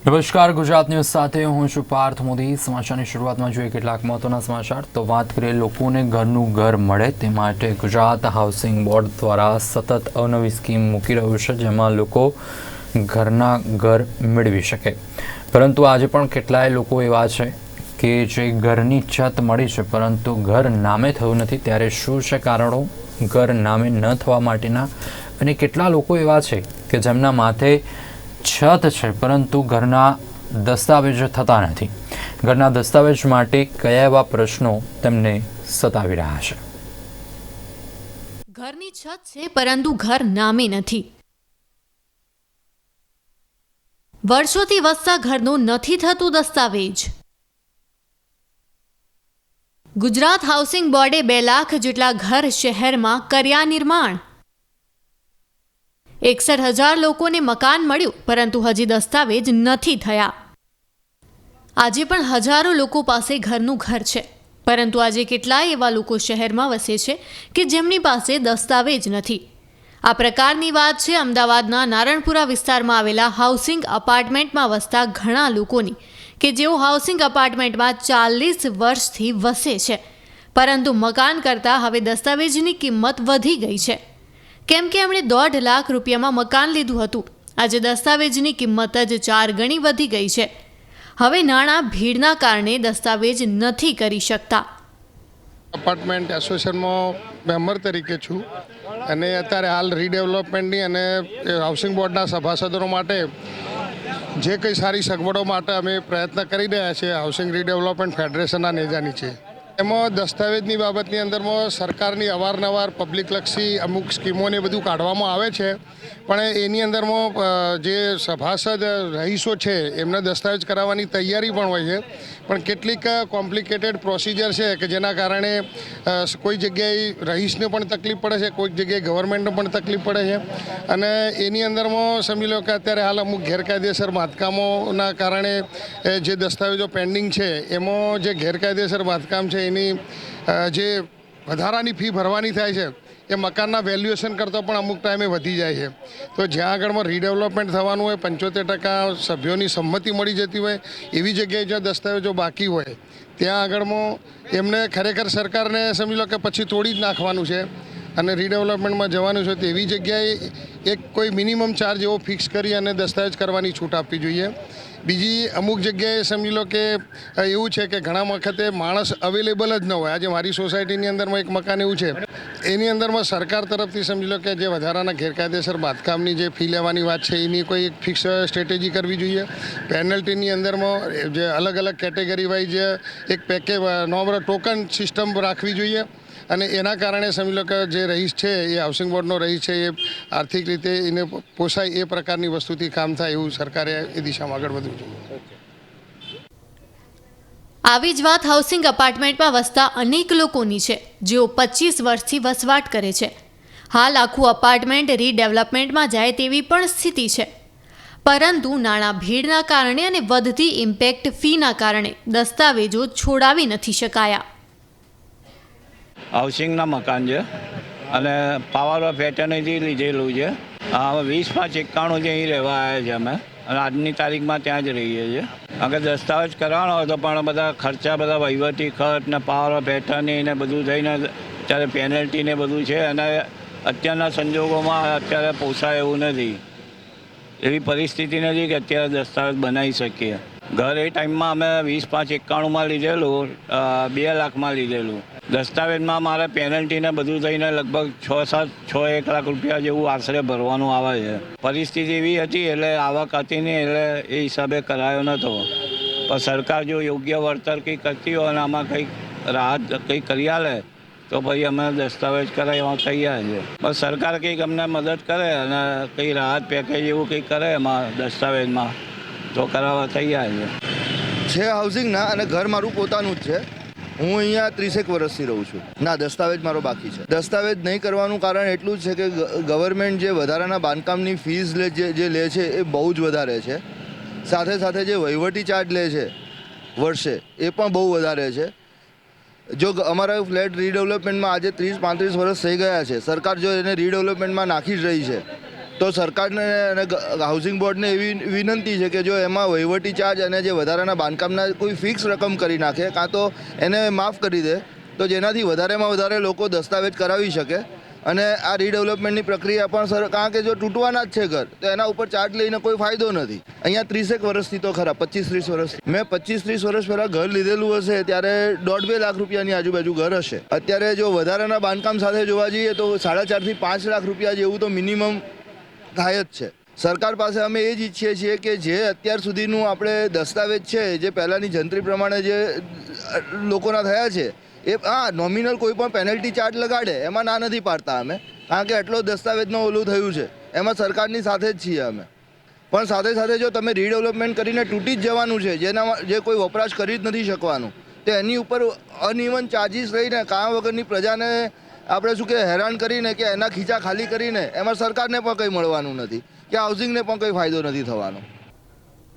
નમસ્કાર, ગુજરાત ન્યૂઝ સાથે હું છું પાર્થ મોદી। સમાચારની શરૂઆતમાં જોઈએ કેટલાક મહત્વના સમાચાર। તો વાત કરીએ લોકોને ઘરનું ઘર મળે તે માટે ગુજરાત હાઉસિંગ બોર્ડ દ્વારા સતત અવનવી સ્કીમ મૂકી રહ્યું છે, જેમાં લોકો ઘરના ઘર મેળવી શકે। પરંતુ આજે પણ કેટલાય લોકો એવા છે કે જે ઘરની છત મળી છે પરંતુ ઘર નામે થયું નથી। ત્યારે શું છે કારણો ઘર નામે ન થવા માટેના, અને કેટલા લોકો એવા છે કે જેમના માથે છત છે પરંતુ ઘરના દસ્તાવેજ થતા નથી? ઘરના દસ્તાવેજ માટે કયા એવા પ્રશ્નો તેમને સતાવી રહ્યા છે? ઘરની છત છે પરંતુ ઘર નામે નથી। વર્ષોથી વસતા ઘરનું નથી થતું દસ્તાવેજ। ગુજરાત હાઉસિંગ બોર્ડે 2 લાખ જેટલા ઘર શહેરમાં કર્યા નિર્માણ। 61,000 લોકોને મકાન મળ્યું પરંતુ હજી દસ્તાવેજ નથી થયા। આજે પણ હજારો લોકો પાસે ઘરનું ઘર છે, પરંતુ આજે કેટલાય એવા લોકો શહેરમાં વસે છે કે જેમની પાસે દસ્તાવેજ નથી। આ પ્રકારની વાત છે અમદાવાદના નારણપુરા વિસ્તારમાં આવેલા હાઉસિંગ અપાર્ટમેન્ટમાં વસતા ઘણા લોકોની, કે જેઓ હાઉસિંગ અપાર્ટમેન્ટમાં 40 વર્ષથી વસે છે, પરંતુ મકાન કરતાં હવે દસ્તાવેજની કિંમત વધી ગઈ છે, કેમ કે એમણે 1.5 લાખ રૂપિયામાં મકાન લીધું હતું। આજે દસ્તાવેજની કિંમત જ 4 ગણી વધી ગઈ છે। હવે નાણાં ભીડના કારણે દસ્તાવેજ નથી કરી શકતા। અપાર્ટમેન્ટ એસોસિએશનમાં મેમ્બર તરીકે છું અને અત્યારે હાલ રીડેવલપમેન્ટની અને હાઉસિંગ બોર્ડના સભાસદો માટે જે કંઈ સારી સગવડો માટે અમે પ્રયત્ન કરી રહ્યા છીએ હાઉસિંગ રીડેવલપમેન્ટ ફેડરેશનના નેજા નીચે। એમાં દસ્તાવેજની બાબતની અંદરમાં સરકારની અવારનવાર પબ્લિકલક્ષી અમુક સ્કીમોને બધું કાઢવામાં આવે છે, પણ એની અંદરમાં જે સભાસદ રહીશો છે એમને દસ્તાવેજ કરાવવાની તૈયારી પણ હોય છે, પણ કેટલીક કોમ્પ્લિકેટેડ પ્રોસિજર છે કે જેના કારણે કોઈ જગ્યાએ રહીશને પણ તકલીફ પડે છે, કોઈક જગ્યાએ ગવર્મેન્ટને પણ તકલીફ પડે છે। અને એની અંદરમાં સમજી લો કે અત્યારે હાલ અમુક ગેરકાયદેસર બાંધકામોના કારણે જે દસ્તાવેજો પેન્ડિંગ છે એમાં જે ગેરકાયદેસર બાંધકામ છે એની જે વધારાની ફી ભરવાની થાય છે એ મકાનના વેલ્યુએશન કરતાં પણ અમુક ટાઈમે વધી જાય છે। તો જ્યાં આગળમાં રીડેવલપમેન્ટ થવાનું હોય, 75% સભ્યોની સંમતિ મળી જતી હોય, એવી જગ્યાએ જ્યાં દસ્તાવેજો બાકી હોય ત્યાં આગળમાં એમને ખરેખર સરકારને સમજી લો કે પછી તોડી જ નાખવાનું છે અને રીડેવલપમેન્ટમાં જવાનું છે, તો એવી જગ્યાએ એક કોઈ મિનિમમ ચાર્જ એવો ફિક્સ કરી અને દસ્તાવેજ કરવાની છૂટ આપવી જોઈએ। બીજી અમુક જગ્યાએ સમજી લો કે એવું છે કે ઘણા વખતે માણસ અવેલેબલ જ ન હોય। આજે મારી સોસાયટીની અંદરમાં એક મકાન એવું છે, એની અંદરમાં સરકાર તરફથી સમજી લો કે જે વધારાના ગેરકાયદેસર બાંધકામની જે ફી લેવાની વાત છે એની કોઈ એક ફિક્સ સ્ટ્રેટેજી કરવી જોઈએ। પેનલ્ટીની અંદરમાં જે અલગ અલગ કેટેગરી વાઇઝ એક પેકેજ નોર્મલ ટોકન સિસ્ટમ રાખવી જોઈએ અને એના કારણે સમજી લો કે જે રહીશ છે એ હાઉસિંગ બોર્ડનો રહીશ છે એ આર્થિક રીતે એને પોસાય એ પ્રકારની વસ્તુથી કામ થાય એવું સરકારે એ દિશામાં આગળ વધવું જોઈએ। આવી જ વાત હાઉસિંગ અપાર્ટમેન્ટમાં વસતા અનેક લોકોની છે, જેઓ 25 વર્ષથી વસવાટ કરે છે। હાલ આખું અપાર્ટમેન્ટ રીડેવલપમેન્ટમાં જાય તેવી પણ સ્થિતિ છે, પરંતુ નાણાં ભીડના કારણે અને વધતી ઇમ્પેક્ટ ફીના કારણે દસ્તાવેજો છોડાવી નથી શકાયા। હાઉસિંગના મકાન છે અને પાવર ઓફ એટર્નીથી લીધેલું છે। 20/5/91 અહીં રહેવા આવ્યા છે અમે, અને આજની તારીખમાં ત્યાં જ રહીએ છીએ। અગર દસ્તાવેજ કરવાનો હોય તો પણ બધા ખર્ચા, બધા વહીવટી ખર્ચ ને પાવર ઓફ એટર્ની ને બધું થઈને અત્યારે પેનલ્ટી ને બધું છે, અને અત્યારના સંજોગોમાં અત્યારે પોસાય એવું નથી, એવી પરિસ્થિતિ નથી કે અત્યારે દસ્તાવેજ બનાવી શકીએ। ઘર એ ટાઈમમાં અમે 20/5/91 લીધેલું, 2 લાખમાં લીધેલું। દસ્તાવેજમાં મારે પેનલ્ટીને બધું થઈને લગભગ 6-1 લાખ રૂપિયા જેવું આશરે ભરવાનું આવે છે। પરિસ્થિતિ એવી હતી એટલે આવક હતી નહીં, એટલે એ હિસાબે કરાયો નહોતો, પણ સરકાર જો યોગ્ય વળતર કંઈક કરતી હોય અને આમાં કંઈક રાહત કંઈક કરી આલે તો પછી અમે દસ્તાવેજ કરાવવા તૈયાર છે। બસ સરકાર કંઈક અમને મદદ કરે અને કંઈ રાહત પેકેજ એવું કંઈક કરે એમાં દસ્તાવેજમાં તો કરાવવા તૈયાર છે। હાઉસિંગના અને ઘર મારું પોતાનું જ છે। હું અહીંયા 30 વર્ષથી રહું છું। ના, દસ્તાવેજ મારો બાકી છે। દસ્તાવેજ નહીં કરવાનું કારણ એટલું જ છે કે ગવર્મેન્ટ જે વધારાના બાંધકામની ફીસ જે લે છે એ બહુ જ વધારે છે। સાથે સાથે જે વહીવટી ચાર્જ લે છે વર્ષે એ પણ બહુ વધારે છે। જો અમારા ફ્લેટ રીડેવલપમેન્ટમાં આજે 30-35 વર્ષ થઈ ગયા છે, સરકાર જો એને રીડેવલપમેન્ટમાં નાખી જ રહી છે તો સરકારને અને હાઉસિંગ બોર્ડને એવી વિનંતી છે કે જો એમાં વહીવટી ચાર્જ અને જે વધારાના બાંધકામના કોઈ ફિક્સ રકમ કરી નાખે કાં તો એને માફ કરી દે, તો જેનાથી વધારેમાં વધારે લોકો દસ્તાવેજ કરાવી શકે અને આ રીડેવલપમેન્ટની પ્રક્રિયા પણ કારણ કે જો તૂટવાના જ છે ઘર તો એના ઉપર ચાર્જ લઈને કોઈ ફાયદો નથી. અહીંયા 30 વર્ષથી તો ખરા 25-30 વર્ષથી મેં 25-30 વર્ષ પહેલાં ઘર લીધેલું હશે ત્યારે 1.5-2 લાખ રૂપિયાની આજુબાજુ ઘર હશે. અત્યારે જો વધારાના બાંધકામ સાથે જોવા જઈએ તો 4.5 થી 5 લાખ રૂપિયા જેવું તો મિનિમમ થાય જ છે. સરકાર પાસે અમે એ જ ઈચ્છીએ છીએ કે જે અત્યાર સુધીનું આપણે દસ્તાવેજ છે જે પહેલાંની જંત્રી પ્રમાણે જે લોકોના થયા છે એ નોમિનલ કોઈ પણ પેનલ્ટી ચાર્જ લગાડે એમાં ના નથી પાડતા અમે, કારણ કે આટલો દસ્તાવેજનું ઓલું થયું છે એમાં સરકારની સાથે જ છીએ અમે. પણ સાથે સાથે જો તમે રીડેવલપમેન્ટ કરીને તૂટી જ જવાનું છે, જે કોઈ વપરાશ કરી જ નથી શકવાનું, તો એની ઉપર અનઇવન ચાર્જિસ લઈને કામ વગરની પ્રજાને આપણે શું કે હેરાન કરીને કે એના ખીચા ખાલી કરીને એમાં સરકારને પણ કંઈ મળવાનું નથી કે હાઉસિંગને પણ કંઈ ફાયદો નથી થવાનો.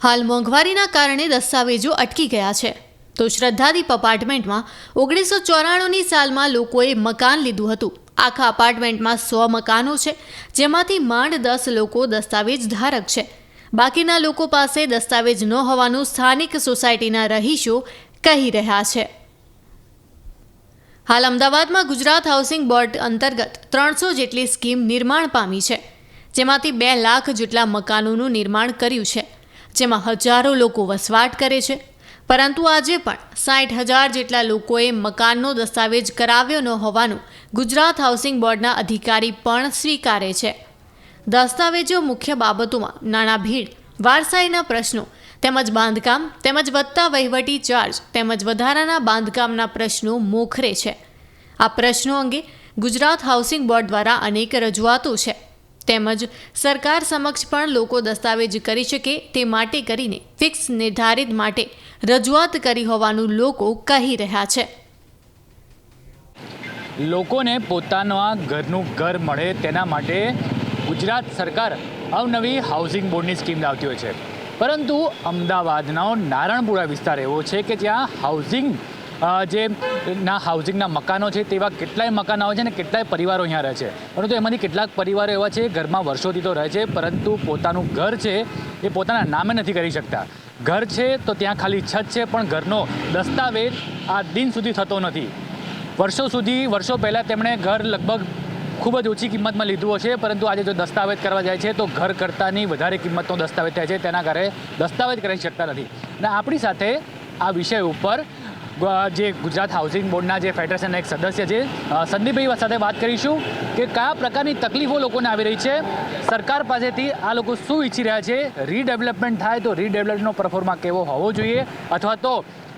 હાલ મોંઘવારીના કારણે દસ્તાવેજો અટકી ગયા છે. તો શ્રદ્ધાદીપ અપાર્ટમેન્ટમાં 1994ની સાલમાં લોકોએ મકાન લીધું હતું. આખા અપાર્ટમેન્ટમાં 100 મકાનો છે, જેમાંથી માંડ 10 લોકો દસ્તાવેજ ધારક છે. બાકીના લોકો પાસે દસ્તાવેજ ન હોવાનું સ્થાનિક સોસાયટીના રહીશો કહી રહ્યા છે. હાલ અમદાવાદમાં ગુજરાત હાઉસિંગ બોર્ડ અંતર્ગત 300 જેટલી સ્કીમ નિર્માણ પામી છે, જેમાંથી 2 લાખ જેટલા મકાનોનું નિર્માણ કર્યું છે, જેમાં હજારો લોકો વસવાટ કરે છે. પરંતુ આજે પણ 60,000 જેટલા લોકોએ મકાનનો દસ્તાવેજ કરાવ્યો ન હોવાનું ગુજરાત હાઉસિંગ બોર્ડના અધિકારી પણ સ્વીકારે છે. દસ્તાવેજો મુખ્ય બાબતોમાં નાણાં ભીડ, વારસાઈના પ્રશ્નો તેમજ બાંધકામ તેમજ વધતા વહીવટી ચાર્જ તેમજ વધારાના બાંધકામના પ્રશ્નો મોખરે છે. આ પ્રશ્નો અંગે ગુજરાત હાઉસિંગ બોર્ડ દ્વારા અનેક રજૂઆતો છે, તેમજ સરકાર સમક્ષ પણ લોકો દસ્તાવેજ કરી શકે તે માટે કરીને ફિક્સ નિર્ધારિત માટે રજૂઆત કરી હોવાનું લોકો કહી રહ્યા છે. લોકોને પોતાના ઘરનું ઘર મળે તેના માટે ગુજરાત સરકાર અવનવી હાઉસિંગ બોર્ડની સ્કીમ લાવતી હોય છે, પરંતુ અમદાવાદનો નારણપુરા વિસ્તાર એવો છે કે જ્યાં હાઉસિંગના મકાનો છે તેવા કેટલાય મકાનો છે ને કેટલાય પરિવારો અહીંયા રહે છે, પરંતુ એમાંથી કેટલાક પરિવારો એવા છે ઘરમાં વર્ષોથી તો રહે છે, પરંતુ પોતાનું ઘર છે એ પોતાના નામે નથી કરી શકતા. ઘર છે તો ત્યાં ખાલી છત છે, પણ ઘરનો દસ્તાવેજ આ દિન સુધી થતો નથી. વર્ષો પહેલાં તેમણે ઘર લગભગ ખૂબ જ ઓછી કિંમતમાં લીધું હશે, પરંતુ આજે જો દસ્તાવેજ કરવા જાય છે તો ઘર કરતાંની વધારે કિંમતનો દસ્તાવેજ થાય છે, તેના કારણે દસ્તાવેજ કરી શકતા નથી. અને આપણી સાથે આ વિષય ઉપર જે ગુજરાત હાઉસિંગ બોર્ડના જે ફેડરેશનના એક સદસ્ય છે સંદીપભાઈ સાથે વાત કરીશું કે કયા પ્રકારની તકલીફો લોકોને આવી રહી છે, સરકાર પાસેથી આ લોકો શું ઈચ્છી રહ્યા છે, રીડેવલપમેન્ટ થાય તો રીડેવલપમેન્ટનો પરફોર્મા કેવો હોવો જોઈએ, અથવા તો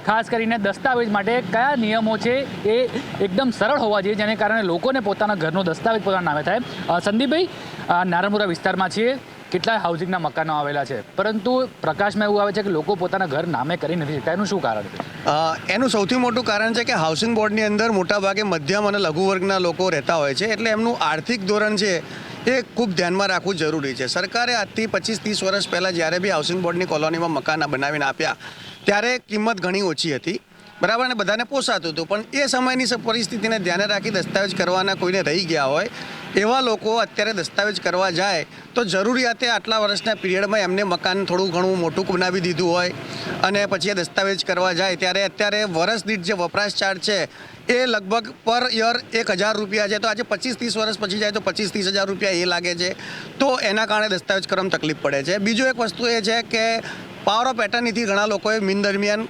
ખાસ કરીને દસ્તાવેજ માટે કયા નિયમો છે એ એકદમ સરળ હોવા જોઈએ જેને કારણે લોકોને પોતાના ઘરનો દસ્તાવેજ પોતાના નામે થાય. સંદીપભાઈ, નારણપુરા વિસ્તારમાં છીએ, કેટલાય હાઉસિંગના મકાનો આવેલા છે, પરંતુ પ્રકાશમાં એવું આવે છે કે લોકો પોતાના ઘર નામે કરી નથી શકતા. એનું શું કારણ છે? એનું સૌથી મોટું કારણ છે કે હાઉસિંગ બોર્ડની અંદર મોટાભાગે મધ્યમ અને લઘુ વર્ગના લોકો રહેતા હોય છે, એટલે એમનું આર્થિક ધોરણ છે એ ખૂબ ધ્યાનમાં રાખવું જરૂરી છે. સરકારે આજથી 25-30 વર્ષ પહેલાં જ્યારે બી હાઉસિંગ બોર્ડની કોલોનીમાં મકાન બનાવીને આપ્યા ત્યારે કિંમત ઘણી ઓછી હતી, બરાબર, અને બધાને પોસાતું હતું. પણ એ સમયની પરિસ્થિતિને ધ્યાને રાખી દસ્તાવેજ કરવાના કોઈને રહી ગયા હોય એવા લોકો અત્યારે દસ્તાવેજ કરવા જાય તો જરૂરિયાતે આટલા વર્ષના પીરિયડમાં એમને મકાન થોડું ઘણું મોટું બનાવી દીધું હોય અને પછી એ દસ્તાવેજ કરવા જાય ત્યારે અત્યારે વર્ષ દીઠ જે વપરાશ ચાર્જ છે એ લગભગ પર યર 1,000 રૂપિયા છે. તો આજે 25-30 વર્ષ પછી જાય તો 25-30 હજાર રૂપિયા એ લાગે છે, તો એના કારણે દસ્તાવેજ કરવામાં તકલીફ પડે છે. બીજું એક વસ્તુ એ છે કે પાવર ઓફ એટર્નીથી ઘણા લોકોએ મિન દરમિયાન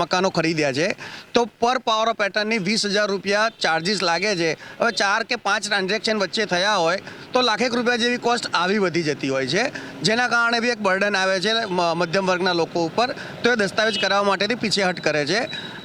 મકાનો ખરીદ્યા છે, તો પર પાવર ઓફ એટર્ની 20,000 રૂપિયા ચાર્જિસ લાગે છે. હવે 4 કે 5 ટ્રાન્ઝેક્શન વચ્ચે થયા હોય તો લાખેક રૂપિયા જેવી કોસ્ટ આવી વધી જતી હોય છે, જેના કારણે બી એક બર્ડન આવે છે મધ્યમ વર્ગના લોકો ઉપર, તો એ દસ્તાવેજ કરાવવા માટેથી પીછેહટ કરે છે.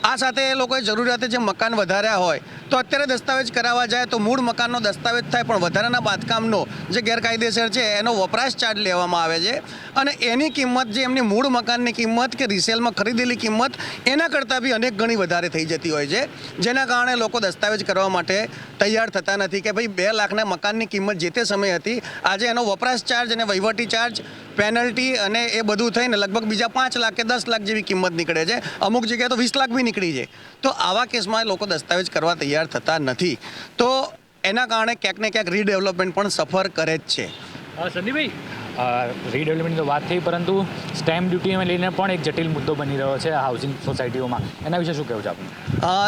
આ સાથે એ લોકોએ જરૂરિયાતે જે મકાન વધાર્યા હોય તો અત્યારે દસ્તાવેજ કરાવવા જાય તો મૂળ મકાનનો દસ્તાવેજ થાય, પણ વધારાના બાંધકામનો જે ગેરકાયદેસર છે એનો વપરાશ ચાર્જ લેવામાં આવે છે, અને એની કિંમત જે એમની મૂળ મકાનની કિંમત કે રિસેલમાં ખરીદેલી કિંમત એના કરતાં બી અનેક ગણી વધારે થઈ જતી હોય છે, જેના કારણે લોકો દસ્તાવેજ કરવા માટે તૈયાર થતા નથી કે ભાઈ 2 લાખના મકાનની કિંમત જે તે સમયે હતી, આજે એનો વપરાશ ચાર્જ અને વહીવટી ચાર્જ, પેનલ્ટી અને એ બધું થઈને લગભગ બીજા 5 લાખ કે 10 લાખ જેવી કિંમત નીકળે છે, અમુક જગ્યાએ તો 20 લાખ બી નીકળી જાય. તો આવા કેસમાં લોકો દસ્તાવેજ કરવા તૈયાર થતા નથી, તો એના કારણે ક્યાંક ને ક્યાંક રીડેવલપમેન્ટ પણ સફર કરે જ છે. સંદીપભાઈ, રીડેવલપમેન્ટની તો વાત થઈ, પરંતુ સ્ટેમ્પ ડ્યુટીને લઈને પણ એક જટિલ મુદ્દો બની રહ્યો છે હાઉસિંગ સોસાયટીઓમાં. એના વિશે શું કહેવું છે આપનું?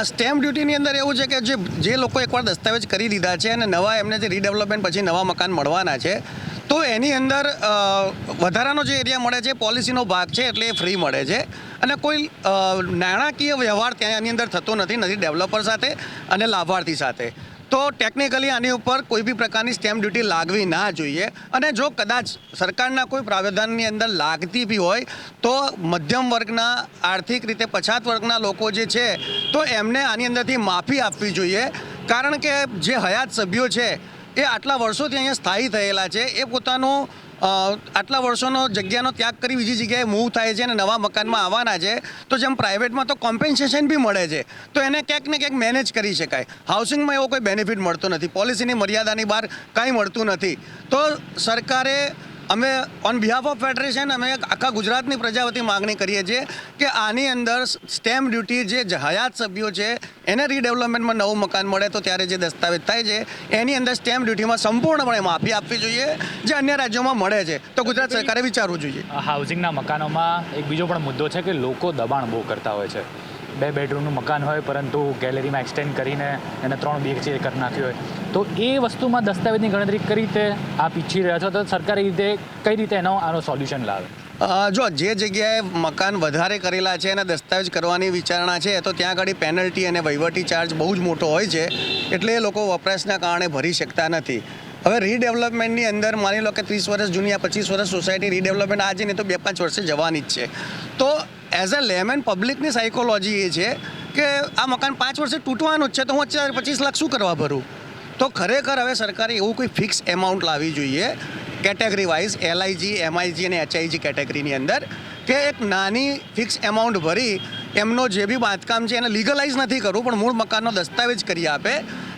સ્ટેમ્પ ડ્યુટીની અંદર એવું છે કે જે લોકો એકવાર દસ્તાવેજ કરી દીધા છે અને નવા એમને જે રીડેવલપમેન્ટ પછી નવા મકાન મળવાના છે, તો એની અંદર વધારાનો જે એરિયા મળે છે પોલિસીનો ભાગ છે, એટલે એ ફ્રી મળે છે અને કોઈ નાણાકીય વ્યવહાર ત્યાં એની અંદર થતો નથી ડેવલપર સાથે અને લાભાર્થી સાથે. તો ટેકનિકલી આની ઉપર કોઈ બી પ્રકારની સ્ટેમ્પ ડ્યુટી લાગવી ના જોઈએ, અને જો કદાચ સરકારના કોઈ પ્રાવધાનની અંદર લાગતી બી હોય તો મધ્યમ વર્ગના, આર્થિક રીતે પછાત વર્ગના લોકો જે છે તો એમને આની અંદરથી માફી આપવી જોઈએ, કારણ કે જે હયાત સભ્યો છે એ આટલા વર્ષોથી અહીંયા સ્થાયી થયેલા છે, એ પોતાનું આટલા વર્ષોનો જગ્યાનો ત્યાગ કરી બીજી જગ્યાએ મૂવ થાય છે અને નવા મકાનમાં આવવાના છે, તો જેમ પ્રાઇવેટમાં તો કોમ્પેન્સેશન બી મળે છે, તો એને ક્યાંક ને ક્યાંક મેનેજ કરી શકાય. હાઉસિંગમાં એવો કોઈ બેનિફિટ મળતો નથી, પોલિસીની મર્યાદાની બહાર કાંઈ મળતું નથી. તો સરકારે, અમે ઓન બિહાફ ઓફ ફેડરેશન, અમે આખા ગુજરાતની પ્રજા વતી માગણી કરીએ છીએ કે આની અંદર સ્ટેમ્પ ડ્યુટી જે હયાત સભ્યો છે એને રીડેવલપમેન્ટમાં નવું મકાન મળે તો ત્યારે જે દસ્તાવેજ થાય છે એની અંદર સ્ટેમ્પ ડ્યુટીમાં સંપૂર્ણપણે માફી આપવી જોઈએ, જે અન્ય રાજ્યોમાં મળે છે. તો ગુજરાત સરકારે વિચારવું જોઈએ. હાઉસિંગના મકાનોમાં એક બીજો પણ મુદ્દો છે કે લોકો દબાણ બહુ કરતા હોય છે. 2 બેડરૂમનું મકાન હોય પરંતુ ગેલેરીમાં એક્સટેન્ડ કરીને એને 3 BHK કરી નાખ્યું હોય, તો એ વસ્તુમાં દસ્તાવેજની ગણતરી કઈ રીતે આપ ઈચ્છી રહ્યા છો, તો સરકારી રીતે કઈ રીતે આનો સોલ્યુશન લાવે? જો જે જગ્યાએ મકાન વધારે કરેલા છે અને દસ્તાવેજ કરવાની વિચારણા છે, તો ત્યાં આગળ પેનલ્ટી અને વહીવટી ચાર્જ બહુ જ મોટો હોય છે, એટલે એ લોકો વપરાશના કારણે ભરી શકતા નથી. હવે રીડેવલપમેન્ટની અંદર માની લો કે 30 વર્ષ જૂની આ 25 વર્ષ સોસાયટી રીડેવલપમેન્ટ આજે નહીં તો 2-5 વર્ષે જવાની જ છે. તો એઝ અ લેમેન પબ્લિકની સાયકોલોજી એ છે કે આ મકાન 5 વર્ષે તૂટવાનું જ છે, તો હું 25 લાખ શું કરવા ભરું? તો ખરેખર હવે સરકારે એવું કોઈ ફિક્સ એમાઉન્ટ લાવવી જોઈએ કેટેગરી વાઇઝ, LIG, MIG અને HIG કેટેગરીની અંદર, કે એક નાની ફિક્સ એમાઉન્ટ ભરી એમનો જે બી બાંધકામ છે એને લીગલાઇઝ નથી કરવું, પણ મૂળ મકાનનો દસ્તાવેજ કરી આપે,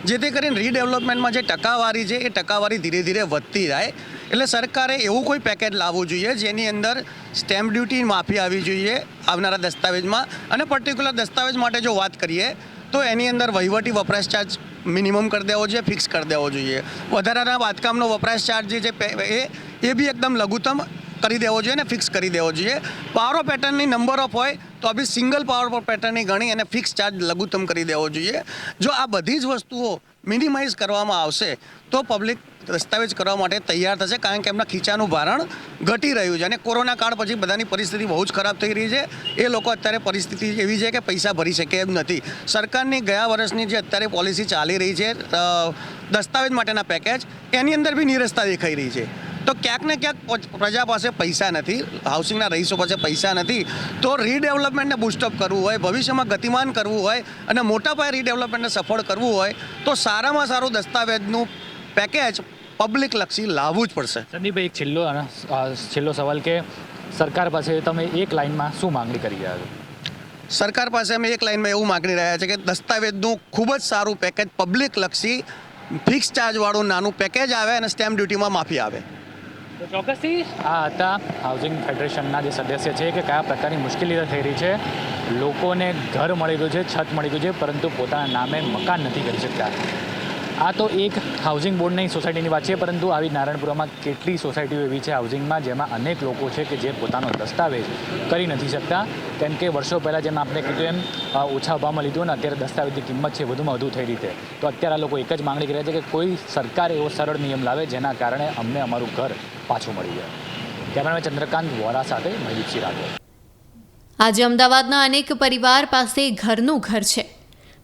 જેથી કરીને રીડેવલપમેન્ટમાં જે ટકાવારી છે એ ટકાવારી ધીરે ધીરે વધતી જાય. એટલે સરકારે એવું કોઈ પેકેજ લાવવું જોઈએ જેની અંદર સ્ટેમ્પ ડ્યુટી માફી આવી જોઈએ આવનારા દસ્તાવેજમાં, અને પર્ટિક્યુલર દસ્તાવેજ માટે જો વાત કરીએ તો એની અંદર વહીવટી વપરાશ ચાર્જ મિનિમમ કરી દેવો જોઈએ, ફિક્સ કરી દેવો જોઈએ. વધારાના બાંધકામનો વપરાશ ચાર્જ જે છે એ બી એકદમ લઘુત્તમ કરી દેવો જોઈએ અને ફિક્સ કરી દેવો જોઈએ. પાવર ઓફ પેટર્નની નંબર ઓફ હોય તો બી સિંગલ પાવર ઓફ પેટર્નની ગણી અને ફિક્સ ચાર્જ લઘુત્તમ કરી દેવો જોઈએ. જો આ બધી જ વસ્તુઓ મિનિમાઇઝ કરવામાં આવશે તો પબ્લિક દસ્તાવેજ કરવા માટે તૈયાર થશે, કારણ કે એમના ખીચાનું ભારણ ઘટી રહ્યું છે. અને કોરોના કાળ પછી બધાની પરિસ્થિતિ બહુ જ ખરાબ થઈ રહી છે. એ લોકો અત્યારે પરિસ્થિતિ એવી છે કે પૈસા ભરી શકે એમ નથી. સરકારની ગયા વર્ષની જે અત્યારે પોલિસી ચાલી રહી છે દસ્તાવેજ માટેના પેકેજ, એની અંદર બી નીરસતા દેખાઈ રહી છે. તો ક્યાંક ને ક્યાંક પ્રજા પાસે પૈસા નથી, હાઉસિંગના રહીશો પાસે પૈસા નથી, તો રીડેવલપમેન્ટને બૂસ્ટઅપ કરવું હોય, ભવિષ્યમાં ગતિમાન કરવું હોય અને મોટા પાયે રીડેવલપમેન્ટને સફળ કરવું હોય તો સારામાં સારું દસ્તાવેજનું પેકેજ પબ્લિક લક્ષી લાવવું જ પડશે. સંદીપભાઈ, એક છેલ્લો સવાલ કે સરકાર પાસે તમે એક લાઇનમાં શું માંગણી કરી રહ્યા છો? સરકાર પાસે અમે એક લાઇનમાં એવું માંગણી રહ્યા છે કે દસ્તાવેજનું ખૂબ જ સારું પેકેજ પબ્લિક લક્ષી ફિક્સ ચાર્જવાળું નાનું પેકેજ આવે અને સ્ટેમ્પ ડ્યુટીમાં માફી આવે. તો ચોક્કસથી આ હતા હાઉસિંગ ફેડરેશનના જે સદસ્ય છે કે કયા પ્રકારની મુશ્કેલીઓ થઈ રહી છે. લોકોને ઘર મળી ગયું છે, છત મળી ગયું છે, પરંતુ પોતાના નામે મકાન નથી કરી શકતા. આ તો એક હાઉસિંગ બોર્ડની સોસાયટીની વાત છે, પરંતુ આવી નારાયણપુરામાં કેટલી સોસાયટીઓ એવી છે હાઉસિંગમાં જેમાં અનેક લોકો છે કે જે પોતાનો દસ્તાવેજ કરી નથી શકતા, કેમ કે વર્ષો પહેલાં જેમ આપણે કીધું એમ ઓછા ભાવમાં લીધું અને અત્યારે દસ્તાવેજની કિંમત છે વધુમાં વધુ થઈ રહી છે. તો અત્યારે આ લોકો એક જ માંગણી કરી રહ્યા છે કે કોઈ સરકાર એવો સરળ નિયમ લાવે જેના કારણે અમને અમારું ઘર પાછું મળી જાય. કેમેરામેન ચંદ્રકાંત વોરા સાથે મહિદીપસિંહ રાઠોડ. આજે અમદાવાદના અનેક પરિવાર પાસે ઘરનું ઘર છે,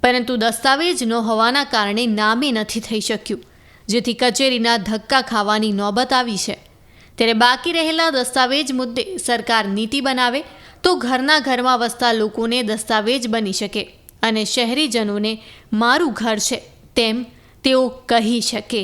પરંતુ દસ્તાવેજ ન હોવાના કારણે નામે નથી થઈ શક્યું, જેથી કચેરીના ધક્કા ખાવાની નોબત આવી છે. ત્યારે બાકી રહેલા દસ્તાવેજ મુદ્દે સરકાર નીતિ બનાવે તો ઘરના ઘરમાં વસતા લોકોને દસ્તાવેજ બની શકે અને શહેરીજનોને મારું ઘર છે તેમ તેઓ કહી શકે.